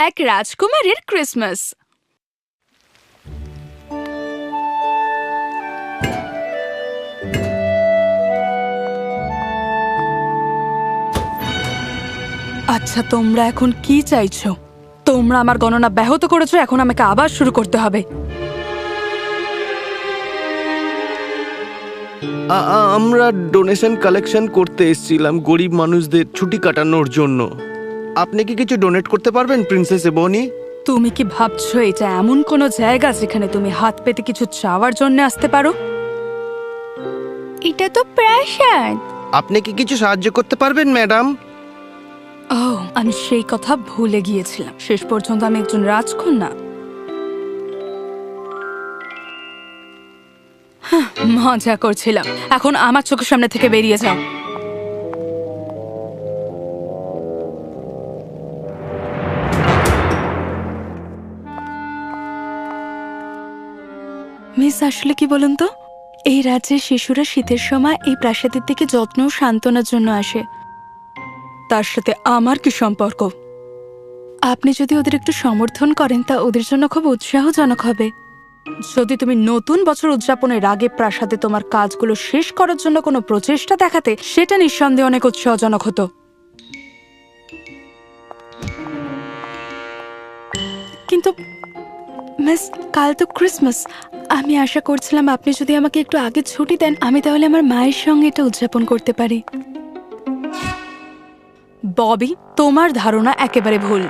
এক রাজকুমারীর ক্রিসমাস। আচ্ছা, তোমরা এখন কি চাইছো? তোমরা আমার গণনা ব্যাহত করেছো, এখন আমাকে আবার শুরু করতে হবে। আমরা ডোনেশন কালেকশন করতে এসেছিলাম গরিব মানুষদের ছুটি কাটানোর জন্য। আপনি কি কিছু ডোনেট করতে পারবেন প্রিন্সেস এবনি? তুমি কি ভাবছো এটা এমন কোনো জায়গা যেখানে তুমি হাত পেতে কিছু চাওয়ার জন্য আসতে পারো? এটা তো প্রাসাদ। আপনি কি কিছু সাহায্য করতে পারবেন ম্যাডাম? ও, আমি সেই কথা ভুলে গিয়েছিলাম। শেষ পর্যন্ত আমি একজন রাজকন্যা। মজা করছিলাম। এখন আমার চোখের সামনে থেকে বেরিয়ে যাও। মিস, আসলে কি বলুন তো, এই রাজ্যের শিশুরা শীতের সময় এই প্রাসাদের দিকে যত্ন ও সান্ত্বনার জন্য আসে। তার সাথে আমার কি সম্পর্ক? আপনি যদি ওদের একটু সমর্থন করেন তা ওদের জন্য খুব উৎসাহজনক হবে। যদি তুমি নতুন বছর উদযাপনের আগে প্রাসাদে তোমার কাজগুলো শেষ করার জন্য কোনো প্রচেষ্টা দেখাতে, সেটা নিঃসন্দেহে অনেক উৎসাহজনক হতো। কিন্তু মিস, কাল তো ক্রিসমাস। আমি আশা করছিলাম আপনি যদি আমাকে একটু আগে ছুটি দেন, আমি তাহলে আমার মায়ের সঙ্গে এটা উদযাপন করতে পারি। ববি, তোমার ধারণা একেবারে ভুল।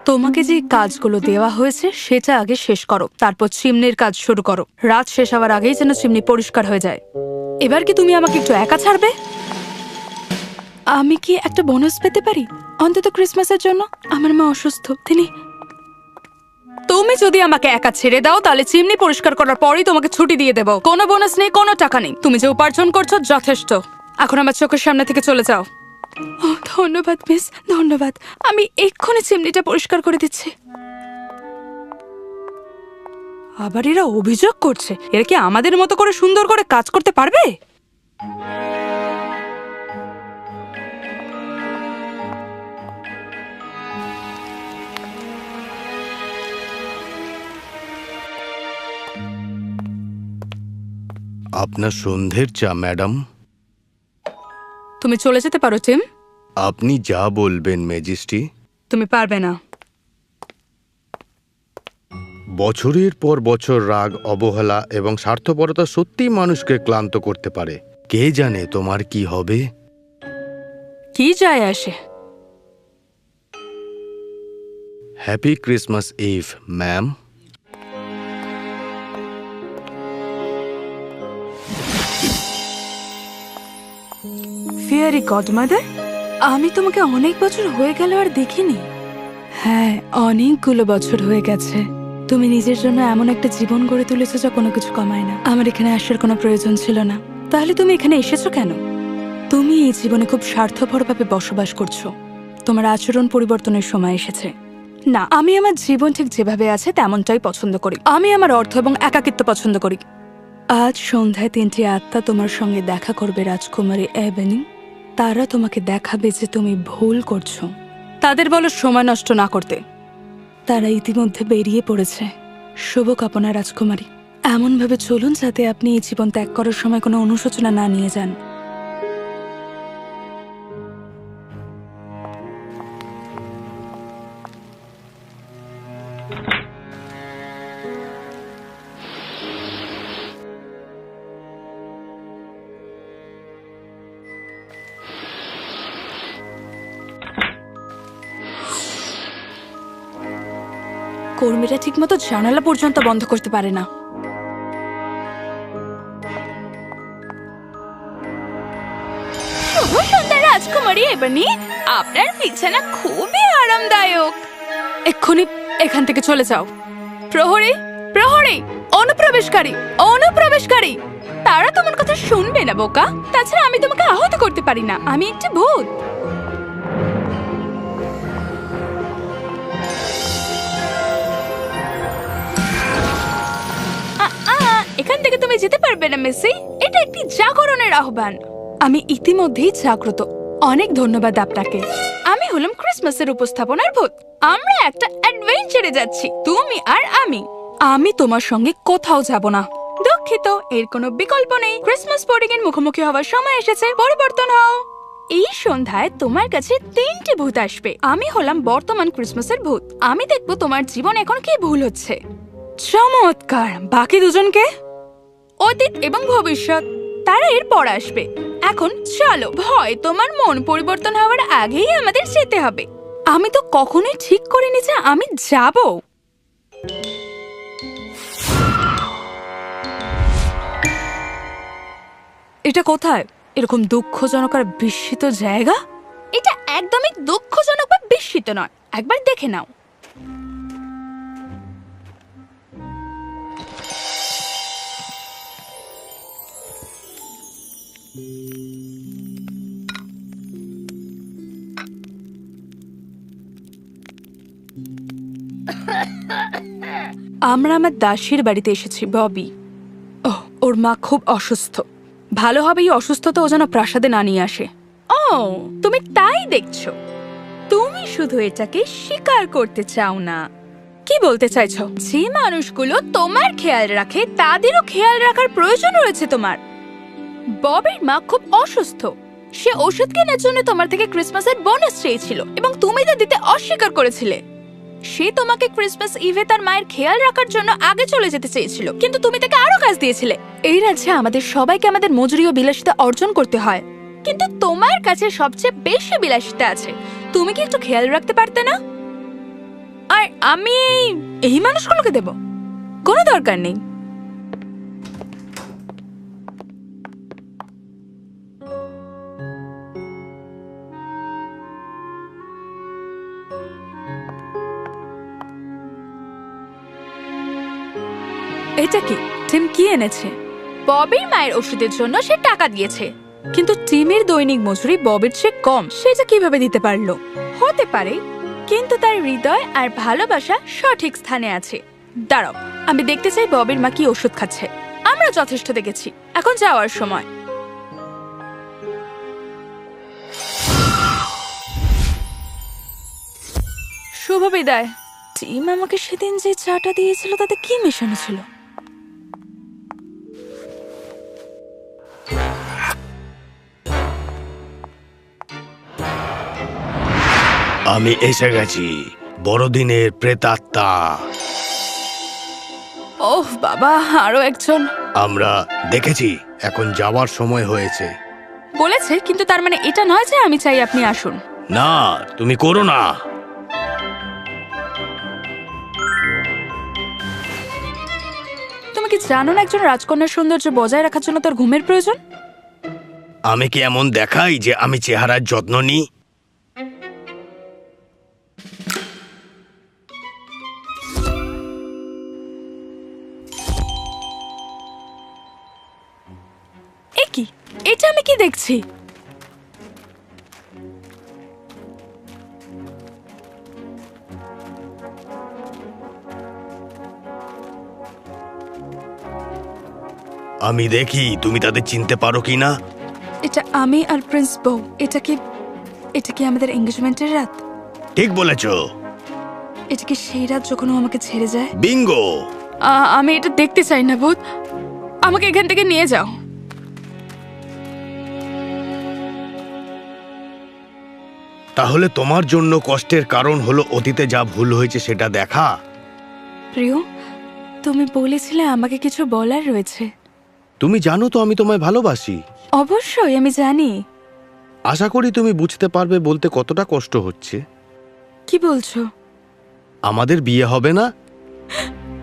তোমাকে যে কাজগুলো দেওয়া হয়েছে সেটা আগে শেষ করো, তারপর চিমনির কাজ শুরু করো। রাত শেষ হওয়ার আগেই যেন চিমনি পরিষ্কার হয়ে যায়। এবার কি তুমি আমাকে একটু একা ছাড়বে? আমি কি একটা বোনাস পেতে পারি অন্তত ক্রিসমাসের জন্য? আমার মা অসুস্থ। তুমি যদি আমাকে একা ছেড়ে দাও তাহলে চিমনি পরিষ্কার করার পরেই তোমাকে ছুটি দিয়ে দেবো। কোনো বোনাস নেই, কোনো টাকা নেই। তুমি যে উপার্জন করছো যথেষ্ট। এখন আমার চোখের সামনে থেকে চলে যাও। ধন্যবাদ মিস, ধন্যবাদ। আমি এক্ষুনি চিমনিটা পরিষ্কার করে দিচ্ছি। আবার এরা অভিযোগ করছে। এরা কি আমাদের মতো করে সুন্দর করে কাজ করতে পারবে? আপনার সন্ধ্যের চা ম্যাডাম। তুমি চলে যেতে পারো টিম। আপনি যা বলবেন ম্যাজেস্টি। তুমি পারবে না। বছরের পর বছর রাগ, অবহেলা এবং স্বার্থপরতা সত্যিই মানুষকে ক্লান্ত করতে পারে। কে জানে তোমার কি হবে? কি যায় আসে? Happy Christmas eve ma'am. Fairy godmother, আমি তোমাকে অনেক বছর হয়ে গেল আর দেখিনি। হ্যাঁ, অনেকগুলো বছর হয়ে গেছে। তুমি নিজের জন্য এমন একটা জীবন গড়ে তুলেছো যা কোনো কিছু কমায় না। আমার এখানে আসার কোনো প্রয়োজন ছিল না। তাহলে তুমি এখানে এসেছো কেন? তুমি এই জীবনে খুব স্বার্থপরভাবে বসবাস করছো। তোমার আচরণ পরিবর্তনের সময় এসেছে। না, আমি আমার জীবন ঠিক যেভাবে আছে তেমনটাই পছন্দ করি। আমি আমার অর্থ এবং একাকিত্ব পছন্দ করি। আজ সন্ধ্যায় 3টি আত্মা তোমার সঙ্গে দেখা করবে রাজকুমারী এবনি। তারা তোমাকে দেখাবে যে তুমি ভুল করছো। তাদের বলো সময় নষ্ট না করতে। তারা ইতিমধ্যে বেরিয়ে পড়েছে। শুভকামনা রাজকুমারী। এমনভাবে চলুন যাতে আপনি এই জীবন ত্যাগ করার সময় কোনো অনুশোচনা না নিয়ে যান। কর্মীরা ঠিকমতো জানালা পর্যন্ত বন্ধ করতে পারে না। শুভ সন্ধ্যা রাজকুমারী এবনি। আপনার বিছানা খুবই আরামদায়ক। এক্ষুনি এখান থেকে চলে যাও। প্রহরী, প্রহরী, অনুপ্রবেশকারী, অনুপ্রবেশকারী। তারা তোমার কথা শুনবে না বোকা। তাছাড়া আমি তোমাকে আহত করতে পারি না। আমি একটি ভূত। এখান থেকে তুমি যেতে পারবে না মেসি। এটা একটি জাগরণের আহ্বান। আমি ইতিমধ্যেই জাগ্রত। অনেক ধন্যবাদ আপনাকে। আমি হলাম ক্রিসমাসের উপস্থাপনার ভূত। আমরা একটা অ্যাডভেঞ্চারে যাচ্ছি, তুমি আর আমি। আমি তোমার সঙ্গে কোথাও যাব না। দুঃখিত, এর কোনো বিকল্প নেই। ক্রিসমাস পুডিং এর মুখোমুখি হওয়ার সময় এসেছে, পরিবর্তন হও। এই সন্ধ্যায় তোমার কাছে 3টি ভূত আসবে। আমি হলাম বর্তমান ক্রিসমাসের ভূত। আমি দেখবো তোমার জীবন এখন কি ভুল হচ্ছে। চমৎকার। বাকি দুজনকে? অতীত এবং ভবিষ্যৎ, তারা এরপর আসবে। এখন চলো, ভয় তোমার মন পরিবর্তন হওয়ার আগেই আমাদের যেতে হবে। আমি তো কখনোই ঠিক করিনি যে আমি যাব। এটা কোথায়? এরকম দুঃখজনক আর বিস্মিত জায়গা? এটা একদমই দুঃখজনক বা বিস্মিত নয়, একবার দেখে নাও। আমরা আমার দাসীর বাড়িতে এসেছি, ববি। ওর মা খুব অসুস্থ। ভালো হবে এই অসুস্থতা ও যেন প্রাসাদে না নিয়ে আসে। ও, তুমি তাই দেখছো? তুমি শুধু এটাকে স্বীকার করতে চাও না। কি বলতে চাইছো? যে মানুষগুলো তোমার খেয়াল রাখে তাদেরও খেয়াল রাখার প্রয়োজন রয়েছে তোমার। ববির মা খুব অসুস্থ। সে ওষুধ কেনার জন্য তোমার থেকে ক্রিসমাসের বোনাস চেয়েছিল এবং তুমি তা দিতে অস্বীকার করেছিলে। সে তোমাকে ক্রিসমাস ইভে তার মায়ের খেয়াল রাখার জন্য আগে চলে যেতে চেয়েছিল, কিন্তু তুমি তাকে আরো কাজ দিয়েছিলে। এই রাজ্যে আমাদের সবাইকে আমাদের মজুরি ও বিলাসিতা অর্জন করতে হয়, কিন্তু তোমার কাছে সবচেয়ে বেশি বিলাসিতা আছে। তুমি কি একটু খেয়াল রাখতে পারতে না? আর আমি এই মানুষগুলোকে দেব? কোনো দরকার নেই। এটা কি? টিম কি এনেছে? ববির মায়ের ওষুধের জন্য সে টাকা দিয়েছে, কিন্তু টিমের দৈনিক মজুরি ববির চেয়ে কম। সেটা কিভাবে দিতে পারলো? হতে পারে, কিন্তু তার হৃদয় আর ভালোবাসা সঠিক স্থানে আছে। দাঁড়াও, আমি দেখতে চাই ববির মা কি ওষুধ খাচ্ছে। আমরা যথেষ্ট দেখেছি, এখন যাওয়ার সময়। শুভ বিদায়। টিম আমাকে সেদিন যে চাটা দিয়েছিল তাতে কি মেশানো ছিল? আমি এসে গেছি, বড়দিনের প্রেতাত্মা। ওহ বাবা, আরো একজন। আমরা দেখেছি, এখন যাওয়ার সময় হয়েছে। বলেছে, কিন্তু তার মানে এটা নয় যে আমি চাই আপনি আসুন। না, তুমি করো না। তুমি কি জানো না একজন রাজকন্যার সৌন্দর্য বজায় রাখার জন্য তার ঘুমের প্রয়োজন? আমি কি এমন দেখাই যে আমি চেহারার যত্ন নিই? এ কি? এটা আমি কি দেখছি? আমি দেখি তুমি তাদের চিনতে পারো কি না। এটা আমি আর প্রিন্স বউ। এটা কি আমাদের এঙ্গেজমেন্টের রাত? ঠিক বলেছো। এটা কি সেই রাত যখন ও আমাকে ছেড়ে যায়? বিঙ্গো। আমি এটা দেখতে চাই না ভূত, আমাকে এখান থেকে নিয়ে যাও। তাহলে তোমার জন্য কষ্টের কারণ হলো অতীতে যা ভুল হয়েছে সেটা দেখা। প্রিয়, তুমি বলেছিলে আমাকে কিছু বলার রয়েছে। তুমি জানো তো আমি তোমায় ভালোবাসি। অবশ্যই আমি জানি। আশা করি তুমি বুঝতে পারবে বলতে কতটা কষ্ট হচ্ছে। কি বলছো? আমাদের বিয়ে হবে না।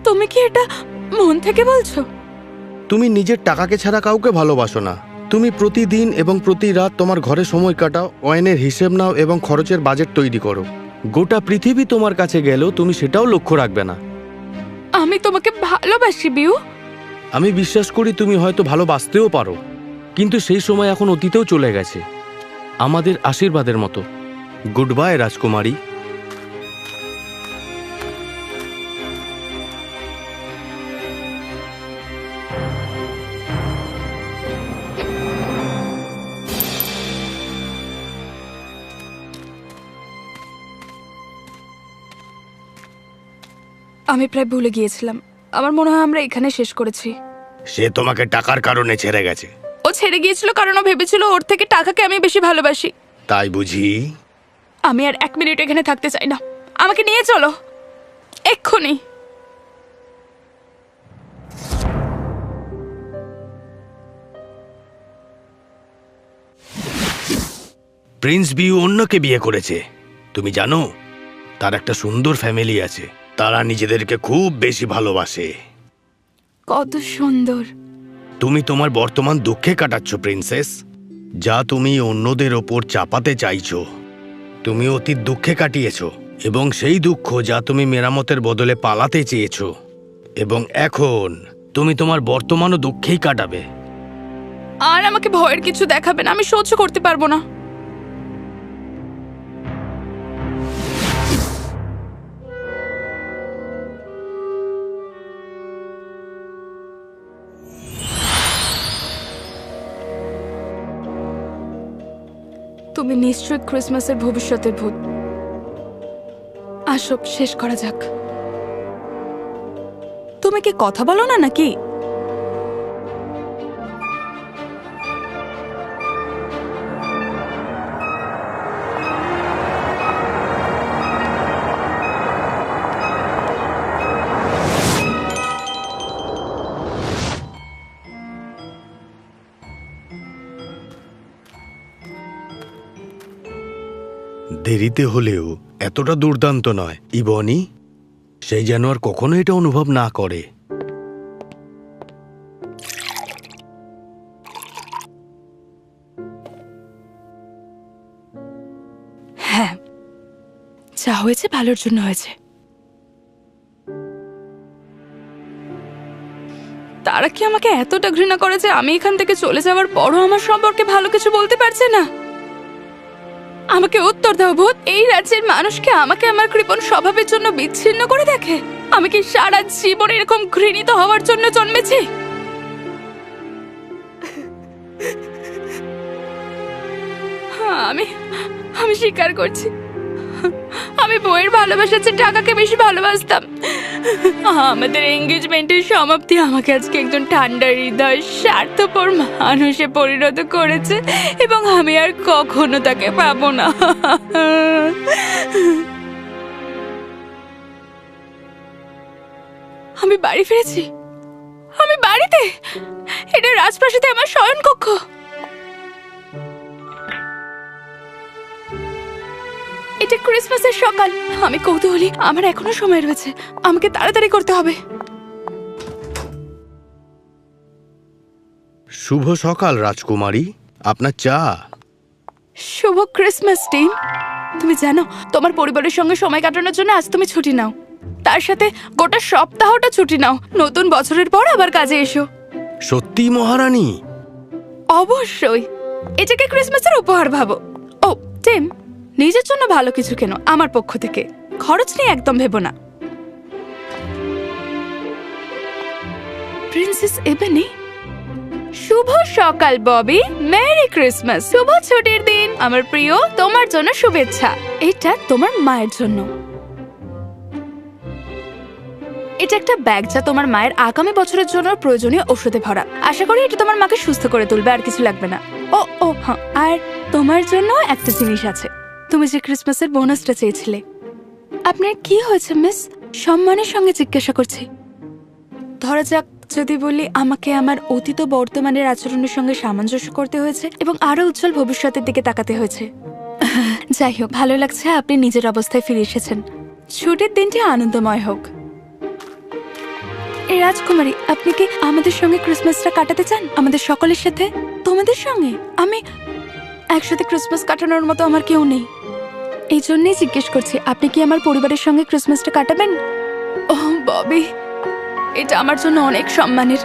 তুমি কি এটা মন থেকে বলছো? তুমি নিজের টাকাকে ছাড়া কাউকে ভালোবাসো না। তুমি প্রতিদিন এবং প্রতি রাত তোমার ঘরে সময় কাটাও, ওয়াইনের হিসেব নাও এবং খরচের বাজেট তৈরি করো। গোটা পৃথিবী তোমার কাছে গেলেও তুমি সেটাও লক্ষ্য রাখবে না। আমি তোমাকে ভালোবাসি বিউ। আমি বিশ্বাস করি তুমি হয়তো ভালোবাসতেও পারো, কিন্তু সেই সময় এখন অতীতেও চলে গেছে। আমাদের আশীর্বাদের মতো। গুড বাই রাজকুমারী। আমি প্রায় ভুলে গিয়েছিলাম। আমার মনে হয় আমরা এখানে শেষ করেছি। সে তোমাকে টাকার কারণে ছেড়ে গেছে। ও ছেড়ে গিয়েছিল কারণ ও ভেবেছিল ওর থেকে টাকাকে আমি বেশি ভালোবাসি। তাই বুঝি? আমি আর 1 মিনিট এখানে থাকতে চাই না। আমাকে নিয়ে চলো এক্ষুনি। প্রিন্স বিউ অন্যকে বিয়ে করেছে। তুমি জানো তার একটা সুন্দর ফ্যামিলি আছে। তারা নিজেদেরকে খুব বেশি ভালোবাসে। কত সুন্দর। তুমি তোমার বর্তমান দুঃখে কাটাচ্ছ প্রিন্সেস, যা তুমি অন্যদের ওপর চাপাতে চাইছো। তুমি অতীত দুঃখে কাটিয়েছো এবং সেই দুঃখ যা তুমি মেরামতের বদলে পালাতে চেয়েছো, এবং এখন তুমি তোমার বর্তমানও দুঃখেই কাটাবে। আর আমাকে ভয়ের কিছু দেখাবে না, আমি সহ্য করতে পারবো না। তুমি নিশ্চয়ই ক্রিসমাসের ভবিষ্যতের ভূত। আসো শেষ করা যাক। তুমি কি কথা বলো না নাকি? দেরিতে হলেও এতটা দুর্দান্ত নয় ইবনি। সেই যেন আর কখনো এটা অনুভব না করে। হ্যাঁ, যা হয়েছে ভালোর জন্য হয়েছে। তারা কি আমাকে এতটা ঘৃণা করে যে আমি এখান থেকে চলে যাওয়ার পরও আমার সম্পর্কে ভালো কিছু বলতে পারছে না? আমাকে উত্তর দাও ভূত। এই রাজ্যের মানুষকে আমাকে আমার কৃপণ স্বভাবের জন্য বিচ্ছিন্ন করে দেখে? আমি কি সারা জীবন এরকম ঘৃণিত হওয়ার জন্য জন্মেছি? আমি স্বীকার করছি, আমি বইয়ের ভালোবাসার চেয়ে টাকাকে বেশি ভালোবাসতাম। আমাদের এঙ্গেজমেন্টের সমাপ্তি আমাকে আজকে একজন ঠান্ডা হৃদয় স্বার্থপর মানুষে পরিণত করেছে, এবং আমি আর কখনো তাকে পাবো না। আমি বাড়ি ফিরেছি। আমি বাড়িতে। এটা রাজপ্রাসাদে আমার শয়নকক্ষ। এটা ক্রিসমাসের সকাল। আমি কৌতূহলী। আমার এখনো সময় রয়েছে। আমাকে তাড়াতাড়ি করতে হবে। শুভ সকাল রাজকুমারী, আপনার চা। শুভ ক্রিসমাস টিম। তুমি জানো তোমার পরিবারের সঙ্গে সময় কাটানোর জন্য আজ তুমি ছুটি নাও। তার সাথে গোটা সপ্তাহটা ছুটি নাও। নতুন বছরের পর আবার কাজে এসো। সত্যি মহারানী? অবশ্যই। এটাকে ক্রিসমাসের উপহার ভাবো। ও টিম, নিজের জন্য ভালো কিছু কেন আমার পক্ষ থেকে। খরচ নিয়ে একদম ভেবো না। প্রিন্সেস এবেনি, শুভ সকাল ববি। Merry Christmas. শুভ ছুটির দিন আমার প্রিয়। তোমার জন্য শুভেচ্ছা। এটা তোমার মায়ের জন্য। এটা একটা ব্যাগ যা তোমার মায়ের আগামী বছরের জন্য প্রয়োজনীয় ওষুধে ভরা। আশা করি এটা তোমার মাকে সুস্থ করে তুলবে, আর কিছু লাগবে না। ও হ্যাঁ, আর তোমার জন্য একটা জিনিস আছে। তুমি যে ক্রিসমাসের বোনাসটা চেয়েছিলে। আপনার কি হয়েছে মিস? সম্মানের সঙ্গে জিজ্ঞাসা করছি। ধরা যাক যদি বলি আমাকে আমার অতীত বর্তমানের আচরণের সঙ্গে সামঞ্জস্য করতে হয়েছে এবং আরো উজ্জ্বল ভবিষ্যতের দিকে তাকাতে হয়েছে। যাই হোক, ভালো লাগছে আপনি নিজের অবস্থায় ফিরে এসেছেন। ছুটির দিনটি আনন্দময় হোক। এই রাজকুমারী, আপনি কি আমাদের সঙ্গে ক্রিসমাসটা কাটাতে চান? আমাদের সকলের সাথে? তোমাদের সঙ্গে? আমি একসাথে ক্রিসমাস কাটানোর মতো আমার কেউ নেই। এই জন্যই জিজ্ঞেস করছি, আপনি কি আমার পরিবারের সঙ্গে ক্রিসমাসটা কাটাবেন? ওহ ববি, এটা আমার জন্য অনেক সম্মানের।